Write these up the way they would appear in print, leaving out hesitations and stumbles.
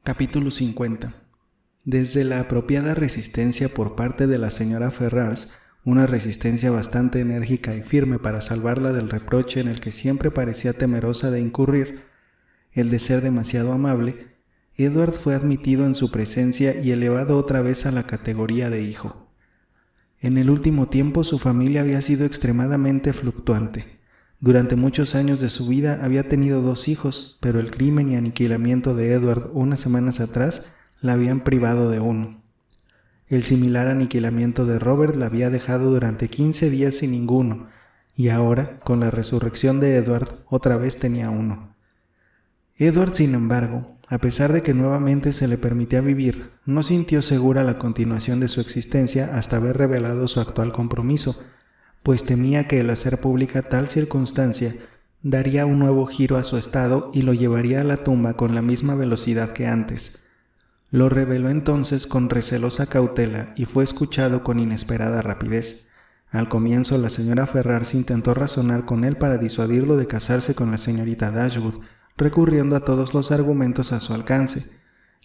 Capítulo 50. Desde la apropiada resistencia por parte de la señora Ferrars, una resistencia bastante enérgica y firme para salvarla del reproche en el que siempre parecía temerosa de incurrir, el de ser demasiado amable, Edward fue admitido en su presencia y elevado otra vez a la categoría de hijo. En el último tiempo su familia había sido extremadamente fluctuante. Durante muchos años de su vida había tenido 2 hijos, pero el crimen y aniquilamiento de Edward unas semanas atrás la habían privado de uno. El similar aniquilamiento de Robert la había dejado durante 15 días sin ninguno, y ahora, con la resurrección de Edward, otra vez tenía uno. Edward, sin embargo, a pesar de que nuevamente se le permitía vivir, no sintió segura la continuación de su existencia hasta haber revelado su actual compromiso, pues temía que el hacer pública tal circunstancia daría un nuevo giro a su estado y lo llevaría a la tumba con la misma velocidad que antes. Lo reveló entonces con recelosa cautela y fue escuchado con inesperada rapidez. Al comienzo la señora Ferrars intentó razonar con él para disuadirlo de casarse con la señorita Dashwood, recurriendo a todos los argumentos a su alcance.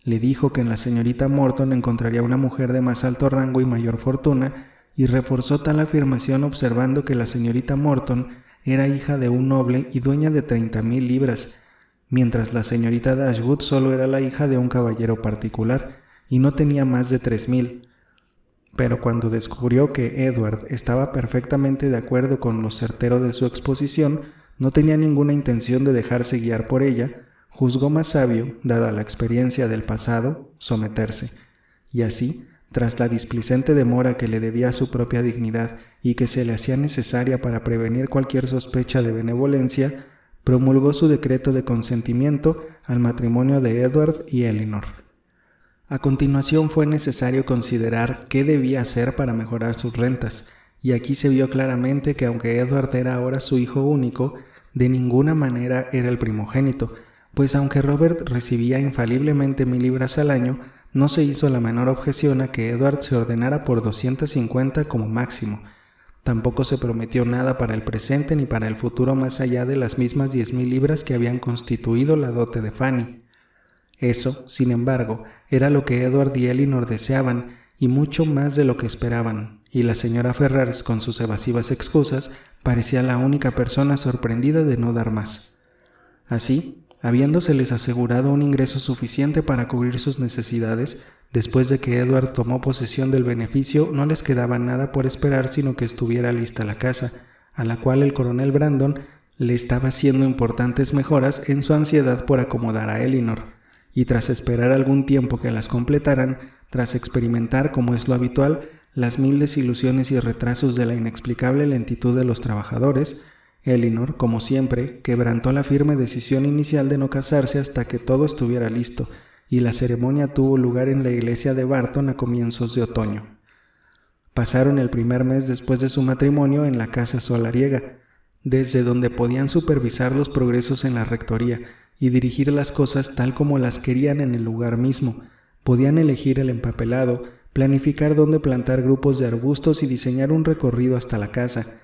Le dijo que en la señorita Morton encontraría una mujer de más alto rango y mayor fortuna, y reforzó tal afirmación observando que la señorita Morton era hija de un noble y dueña de 30,000 libras, mientras la señorita Dashwood solo era la hija de un caballero particular y no tenía más de 3,000. Pero cuando descubrió que Edward estaba perfectamente de acuerdo con lo certero de su exposición, no tenía ninguna intención de dejarse guiar por ella, juzgó más sabio, dada la experiencia del pasado, someterse, y así, tras la displicente demora que le debía a su propia dignidad y que se le hacía necesaria para prevenir cualquier sospecha de benevolencia, promulgó su decreto de consentimiento al matrimonio de Edward y Elinor. A continuación fue necesario considerar qué debía hacer para mejorar sus rentas, y aquí se vio claramente que aunque Edward era ahora su hijo único, de ninguna manera era el primogénito, pues aunque Robert recibía infaliblemente 1,000 libras al año, no se hizo la menor objeción a que Edward se ordenara por 250 como máximo. Tampoco se prometió nada para el presente ni para el futuro más allá de las mismas 10,000 libras que habían constituido la dote de Fanny. Eso, sin embargo, era lo que Edward y Elinor deseaban, y mucho más de lo que esperaban, y la señora Ferrars, con sus evasivas excusas, parecía la única persona sorprendida de no dar más. Así, habiéndoseles asegurado un ingreso suficiente para cubrir sus necesidades, después de que Edward tomó posesión del beneficio, no les quedaba nada por esperar sino que estuviera lista la casa, a la cual el coronel Brandon le estaba haciendo importantes mejoras en su ansiedad por acomodar a Elinor, y tras esperar algún tiempo que las completaran, tras experimentar, como es lo habitual, las 1000 desilusiones y retrasos de la inexplicable lentitud de los trabajadores, Elinor, como siempre, quebrantó la firme decisión inicial de no casarse hasta que todo estuviera listo, y la ceremonia tuvo lugar en la iglesia de Barton a comienzos de otoño. Pasaron el primer mes después de su matrimonio en la casa solariega, desde donde podían supervisar los progresos en la rectoría y dirigir las cosas tal como las querían en el lugar mismo. Podían elegir el empapelado, planificar dónde plantar grupos de arbustos y diseñar un recorrido hasta la casa.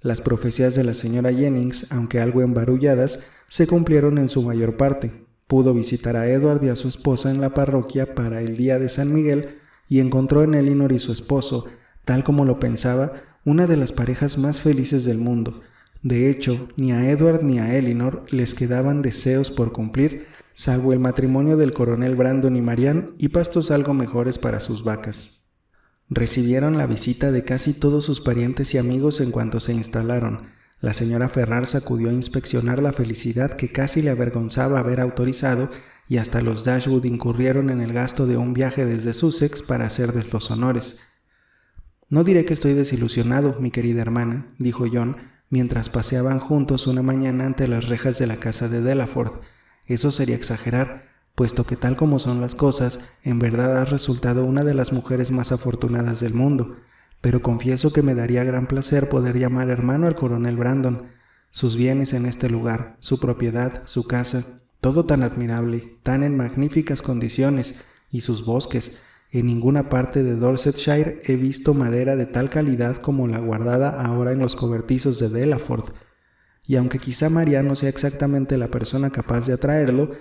Las profecías de la señora Jennings, aunque algo embarulladas, se cumplieron en su mayor parte. Pudo visitar a Edward y a su esposa en la parroquia para el día de San Miguel y encontró en Elinor y su esposo, tal como lo pensaba, una de las parejas más felices del mundo. De hecho, ni a Edward ni a Elinor les quedaban deseos por cumplir, salvo el matrimonio del coronel Brandon y Marianne y pastos algo mejores para sus vacas. Recibieron la visita de casi todos sus parientes y amigos en cuanto se instalaron. La señora Ferrars acudió a inspeccionar la felicidad que casi le avergonzaba haber autorizado, y hasta los Dashwood incurrieron en el gasto de un viaje desde Sussex para hacerles los honores. «No diré que estoy desilusionado, mi querida hermana», dijo John, mientras paseaban juntos una mañana ante las rejas de la casa de Delaford. «Eso sería exagerar, puesto que tal como son las cosas, en verdad has resultado una de las mujeres más afortunadas del mundo, pero confieso que me daría gran placer poder llamar hermano al coronel Brandon. Sus bienes en este lugar, su propiedad, su casa, todo tan admirable, tan en magníficas condiciones, y sus bosques. En ninguna parte de Dorsetshire he visto madera de tal calidad como la guardada ahora en los cobertizos de Delaford, y aunque quizá María no sea exactamente la persona capaz de atraerlo,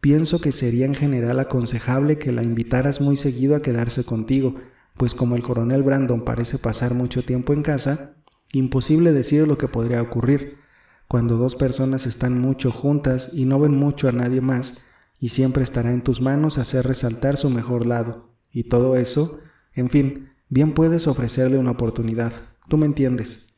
Pienso que sería en general aconsejable que la invitaras muy seguido a quedarse contigo, pues como el coronel Brandon parece pasar mucho tiempo en casa, imposible decir lo que podría ocurrir. Cuando dos personas están mucho juntas y no ven mucho a nadie más, y siempre estará en tus manos hacer resaltar su mejor lado. Y todo eso, en fin, bien puedes ofrecerle una oportunidad, tú me entiendes.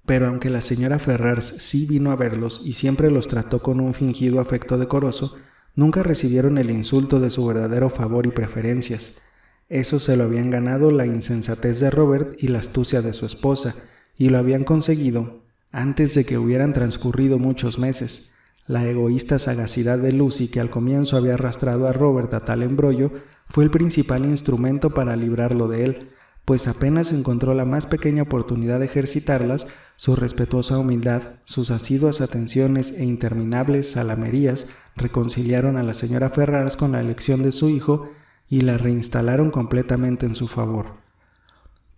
Pero aunque la señora Ferrars sí vino a verlos y siempre los trató con un fingido afecto decoroso, nunca recibieron el insulto de su verdadero favor y preferencias. Eso se lo habían ganado la insensatez de Robert y la astucia de su esposa, y lo habían conseguido antes de que hubieran transcurrido muchos meses. La egoísta sagacidad de Lucy, que al comienzo había arrastrado a Robert a tal embrollo, fue el principal instrumento para librarlo de él, pues apenas encontró la más pequeña oportunidad de ejercitarlas, su respetuosa humildad, sus asiduas atenciones e interminables zalamerías reconciliaron a la señora Ferrars con la elección de su hijo y la reinstalaron completamente en su favor.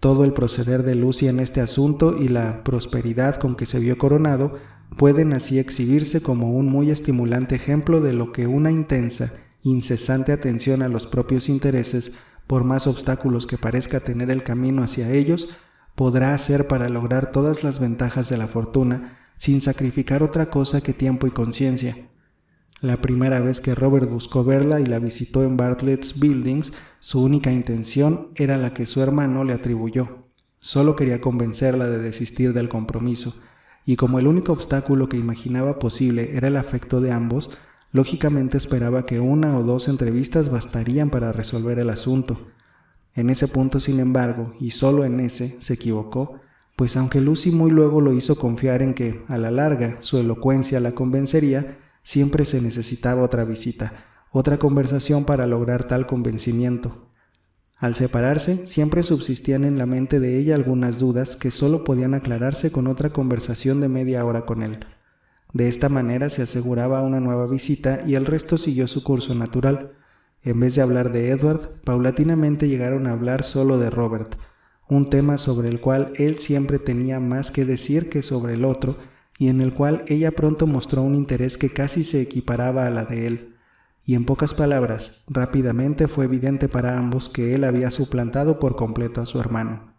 Todo el proceder de Lucy en este asunto y la prosperidad con que se vio coronado pueden así exhibirse como un muy estimulante ejemplo de lo que una intensa, incesante atención a los propios intereses, por más obstáculos que parezca tener el camino hacia ellos, podrá hacer para lograr todas las ventajas de la fortuna sin sacrificar otra cosa que tiempo y conciencia. La primera vez que Robert buscó verla y la visitó en Bartlett's Buildings, su única intención era la que su hermano le atribuyó. Solo quería convencerla de desistir del compromiso, y como el único obstáculo que imaginaba posible era el afecto de ambos, lógicamente esperaba que una o dos entrevistas bastarían para resolver el asunto. En ese punto, sin embargo, y solo en ese, se equivocó, pues aunque Lucy muy luego lo hizo confiar en que, a la larga, su elocuencia la convencería, siempre se necesitaba otra visita, otra conversación para lograr tal convencimiento. Al separarse, siempre subsistían en la mente de ella algunas dudas que solo podían aclararse con otra conversación de media hora con él. De esta manera se aseguraba una nueva visita y el resto siguió su curso natural. En vez de hablar de Edward, paulatinamente llegaron a hablar solo de Robert, un tema sobre el cual él siempre tenía más que decir que sobre el otro, y en el cual ella pronto mostró un interés que casi se equiparaba a la de él. Y en pocas palabras, rápidamente fue evidente para ambos que él había suplantado por completo a su hermano.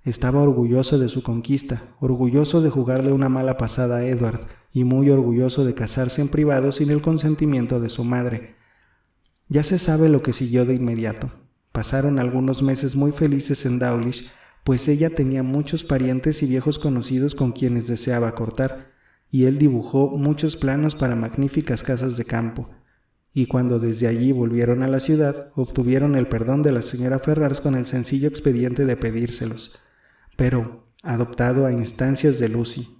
Estaba orgulloso de su conquista, orgulloso de jugarle una mala pasada a Edward, y muy orgulloso de casarse en privado sin el consentimiento de su madre. Ya se sabe lo que siguió de inmediato. Pasaron algunos meses muy felices en Dawlish, pues ella tenía muchos parientes y viejos conocidos con quienes deseaba cortar, y él dibujó muchos planos para magníficas casas de campo. Y cuando desde allí volvieron a la ciudad, obtuvieron el perdón de la señora Ferrars con el sencillo expediente de pedírselos, pero adoptado a instancias de Lucy.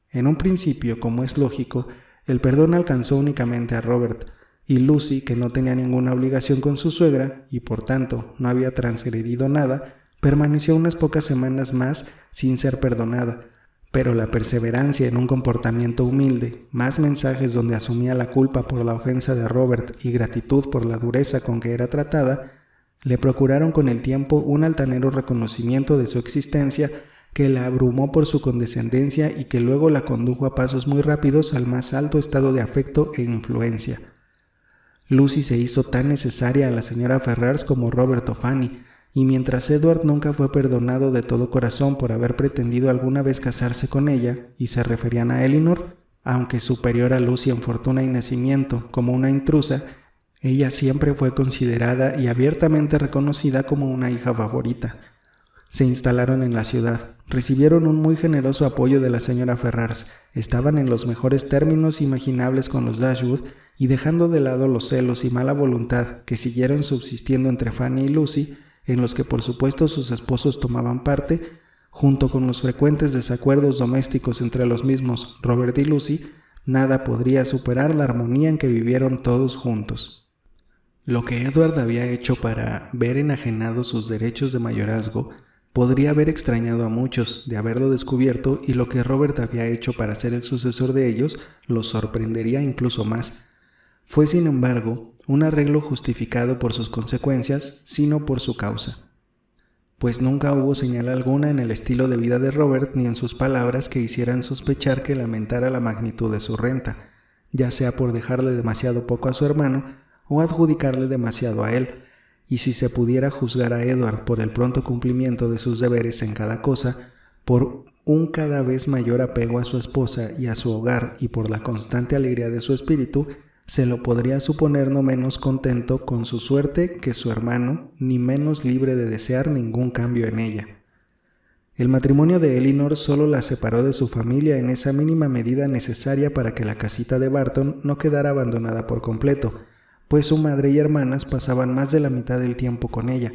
En un principio, como es lógico, el perdón alcanzó únicamente a Robert, y Lucy, que no tenía ninguna obligación con su suegra, y por tanto no había transgredido nada, permaneció unas pocas semanas más sin ser perdonada, pero la perseverancia en un comportamiento humilde, más mensajes donde asumía la culpa por la ofensa de Robert y gratitud por la dureza con que era tratada, le procuraron con el tiempo un altanero reconocimiento de su existencia que la abrumó por su condescendencia y que luego la condujo a pasos muy rápidos al más alto estado de afecto e influencia. Lucy se hizo tan necesaria a la señora Ferrars como Robert o Fanny, y mientras Edward nunca fue perdonado de todo corazón por haber pretendido alguna vez casarse con ella, y se referían a Elinor, aunque superior a Lucy en fortuna y nacimiento, como una intrusa, ella siempre fue considerada y abiertamente reconocida como una hija favorita. Se instalaron en la ciudad, recibieron un muy generoso apoyo de la señora Ferrars, estaban en los mejores términos imaginables con los Dashwood, y dejando de lado los celos y mala voluntad que siguieron subsistiendo entre Fanny y Lucy, en los que por supuesto sus esposos tomaban parte, junto con los frecuentes desacuerdos domésticos entre los mismos Robert y Lucy, nada podría superar la armonía en que vivieron todos juntos. Lo que Edward había hecho para ver enajenados sus derechos de mayorazgo podría haber extrañado a muchos de haberlo descubierto, y lo que Robert había hecho para ser el sucesor de ellos los sorprendería incluso más. Fue, sin embargo, un arreglo justificado por sus consecuencias, sino por su causa. Pues nunca hubo señal alguna en el estilo de vida de Robert ni en sus palabras que hicieran sospechar que lamentara la magnitud de su renta. ya sea por dejarle demasiado poco a su hermano o adjudicarle demasiado a él, y si se pudiera juzgar a Edward por el pronto cumplimiento de sus deberes en cada cosa, por un cada vez mayor apego a su esposa y a su hogar y por la constante alegría de su espíritu, se lo podría suponer no menos contento con su suerte que su hermano, ni menos libre de desear ningún cambio en ella. El matrimonio de Elinor solo la separó de su familia en esa mínima medida necesaria para que la casita de Barton no quedara abandonada por completo, pues su madre y hermanas pasaban más de la mitad del tiempo con ella.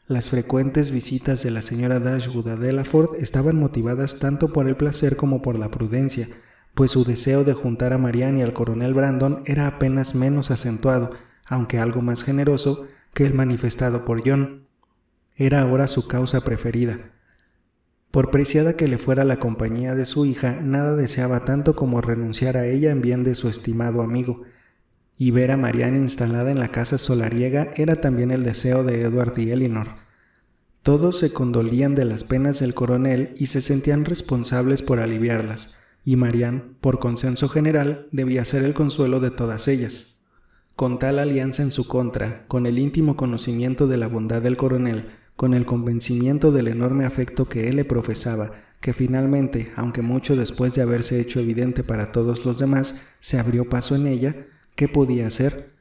Las frecuentes visitas de la señora Dashwood a Delaford estaban motivadas tanto por el placer como por la prudencia, pues su deseo de juntar a Marianne y al coronel Brandon era apenas menos acentuado, aunque algo más generoso, que el manifestado por John. Era ahora su causa preferida. Por preciada que le fuera la compañía de su hija, nada deseaba tanto como renunciar a ella en bien de su estimado amigo, y ver a Marianne instalada en la casa solariega era también el deseo de Edward y Elinor. Todos se condolían de las penas del coronel y se sentían responsables por aliviarlas, y Marianne, por consenso general, debía ser el consuelo de todas ellas. Con tal alianza en su contra, con el íntimo conocimiento de la bondad del coronel, con el convencimiento del enorme afecto que él le profesaba, que finalmente, aunque mucho después de haberse hecho evidente para todos los demás, se abrió paso en ella, ¿qué podía hacer?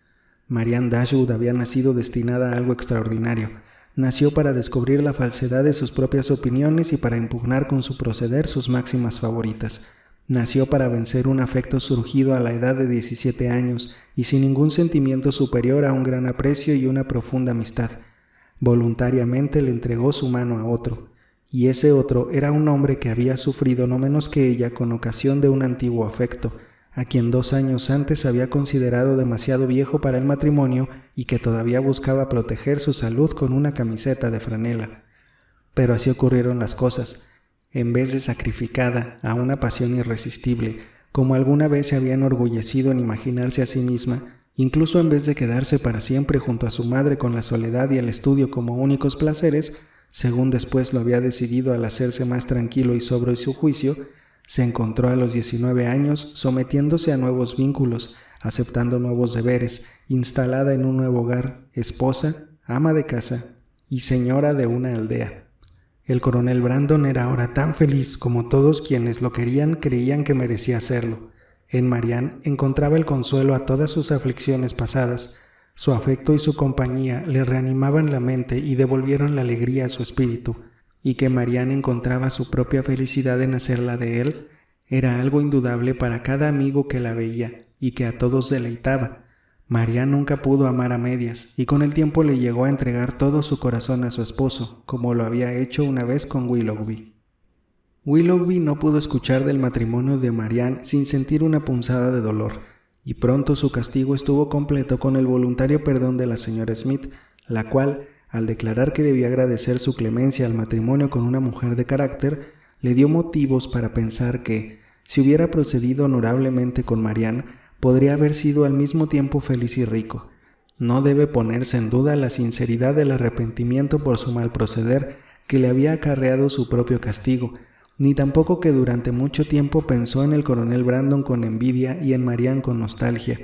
Marianne Dashwood había nacido destinada a algo extraordinario. Nació para descubrir la falsedad de sus propias opiniones y para impugnar con su proceder sus máximas favoritas. Nació para vencer un afecto surgido a la edad de 17 años y sin ningún sentimiento superior a un gran aprecio y una profunda amistad. Voluntariamente le entregó su mano a otro, y ese otro era un hombre que había sufrido no menos que ella con ocasión de un antiguo afecto, a quien 2 años antes había considerado demasiado viejo para el matrimonio y que todavía buscaba proteger su salud con una camiseta de franela. Pero así ocurrieron las cosas. En vez de sacrificada a una pasión irresistible, como alguna vez se había enorgullecido en imaginarse a sí misma, incluso en vez de quedarse para siempre junto a su madre con la soledad y el estudio como únicos placeres, según después lo había decidido al hacerse más tranquilo y sobrio en su juicio, se encontró a los 19 años sometiéndose a nuevos vínculos, aceptando nuevos deberes, instalada en un nuevo hogar, esposa, ama de casa y señora de una aldea. El coronel Brandon era ahora tan feliz como todos quienes lo querían creían que merecía serlo. En Marianne encontraba el consuelo a todas sus aflicciones pasadas. Su afecto y su compañía le reanimaban la mente y devolvieron la alegría a su espíritu. Y que Marianne encontraba su propia felicidad en hacerla de él, era algo indudable para cada amigo que la veía y que a todos deleitaba. Marianne nunca pudo amar a medias y con el tiempo le llegó a entregar todo su corazón a su esposo, como lo había hecho una vez con Willoughby. Willoughby no pudo escuchar del matrimonio de Marianne sin sentir una punzada de dolor, y pronto su castigo estuvo completo con el voluntario perdón de la señora Smith, la cual, al declarar que debía agradecer su clemencia al matrimonio con una mujer de carácter, le dio motivos para pensar que, si hubiera procedido honorablemente con Marianne, podría haber sido al mismo tiempo feliz y rico. No debe ponerse en duda la sinceridad del arrepentimiento por su mal proceder que le había acarreado su propio castigo, ni tampoco que durante mucho tiempo pensó en el coronel Brandon con envidia y en Marianne con nostalgia,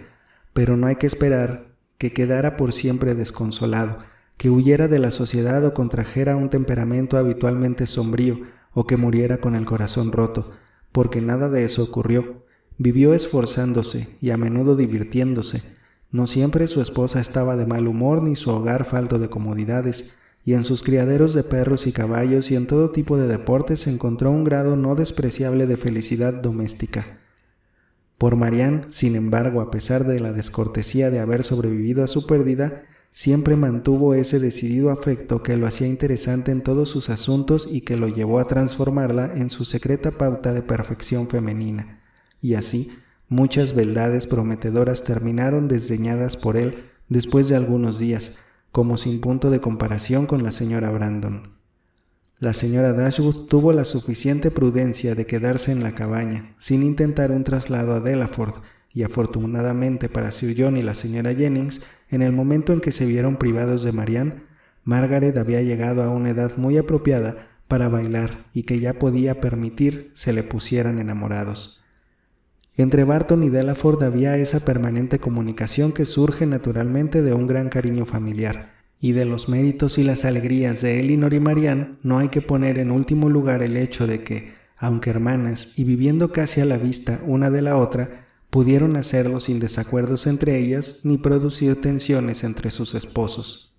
pero no hay que esperar que quedara por siempre desconsolado, que huyera de la sociedad o contrajera un temperamento habitualmente sombrío o que muriera con el corazón roto, porque nada de eso ocurrió. Vivió esforzándose y a menudo divirtiéndose. No siempre su esposa estaba de mal humor ni su hogar falto de comodidades, y en sus criaderos de perros y caballos y en todo tipo de deportes encontró un grado no despreciable de felicidad doméstica. Por Marianne, sin embargo, a pesar de la descortesía de haber sobrevivido a su pérdida, siempre mantuvo ese decidido afecto que lo hacía interesante en todos sus asuntos y que lo llevó a transformarla en su secreta pauta de perfección femenina. Y así, muchas beldades prometedoras terminaron desdeñadas por él después de algunos días, como sin punto de comparación con la señora Brandon. La señora Dashwood tuvo la suficiente prudencia de quedarse en la cabaña, sin intentar un traslado a Delaford, y afortunadamente para Sir John y la señora Jennings, en el momento en que se vieron privados de Marianne, Margaret había llegado a una edad muy apropiada para bailar y que ya podía permitir se le pusieran enamorados. Entre Barton y Delaford había esa permanente comunicación que surge naturalmente de un gran cariño familiar, y de los méritos y las alegrías de Elinor y Marianne no hay que poner en último lugar el hecho de que, aunque hermanas y viviendo casi a la vista una de la otra, pudieron hacerlo sin desacuerdos entre ellas ni producir tensiones entre sus esposos.